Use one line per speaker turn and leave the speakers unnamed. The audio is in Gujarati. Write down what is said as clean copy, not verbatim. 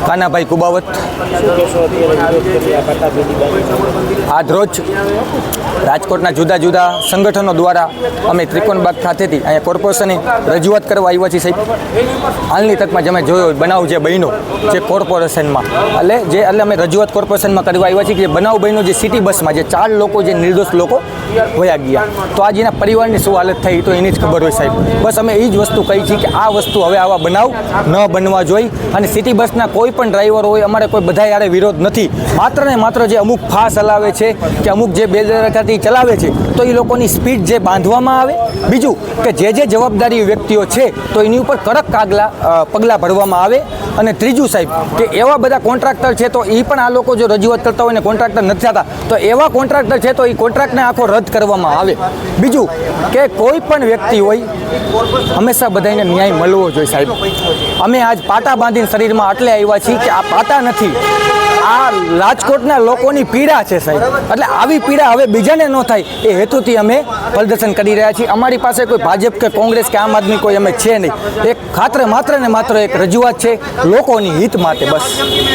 કાનાભાઈ કુબાવત. આજ રોજ રાજકોટના જુદા જુદા સંગઠનો દ્વારા અમે ત્રિકોણબાગ ખાતેથી અહીંયા કોર્પોરેશને રજૂઆત કરવા આવ્યા છીએ સાહેબ. હાલની તકમાં જે અમે જોયો બનાવ જે બન્યો જે કોર્પોરેશનમાં એટલે અમે રજૂઆત કોર્પોરેશનમાં કરવા આવ્યા છીએ કે બનાવ બન્યો જે સિટી બસમાં જે 4 લોકો જે નિર્દોષ લોકો વયા ગયા, તો આજે એના પરિવારની શું હાલત થઈ તો એની જ ખબર હોય સાહેબ. બસ અમે એ જ વસ્તુ કહી છીએ કે આ વસ્તુ હવે આવા બનાવ ન બનવા જોઈએ. અને સિટી બસના કોઈ પણ ડ્રાઈવર હોય અમારે કોઈ બધા યારે વિરોધ નથી, માત્ર ને માત્ર જે અમુક ફાસ હલાવે છે કે અમુક જે બેદરકારી ચલાવે છે તો એ લોકોની સ્પીડ જે બાંધવામાં આવે. બીજું કે જે જવાબદારી વ્યક્તિઓ છે તો એની ઉપર કડક પગલાં ભરવામાં આવે. અને ત્રીજું સાહેબ કે એવા બધા કોન્ટ્રાક્ટર છે તો એ પણ આ લોકો જો રજૂઆત કરતા હોય ને કોન્ટ્રાક્ટર નથી થતા તો એવા કોન્ટ્રાક્ટર છે તો એ કોન્ટ્રાક્ટને આખો રદ કરવામાં આવે. બીજું કે કોઈ પણ વ્યક્તિ હોય હંમેશા બધાને ન્યાય મળવો જોઈએ સાહેબ. અમે આજ પાટા બાંધીને શરીરમાં એટલે આવ્યા છીએ કે આ પાટા નથી, આ રાજકોટના લોકોની પીડા છે સાહેબ. એટલે આવી પીડા હવે બીજાને ન થાય એ હેતુથી અમે પ્રદર્શન કરી રહ્યા છીએ. અમારી પાસે કોઈ ભાજપ કે કોંગ્રેસ કે આમ આદમી કોઈ અમે છે નહીં. એક માત્ર ને માત્ર એક રજૂઆત છે લોકોની હિત માટે બસ.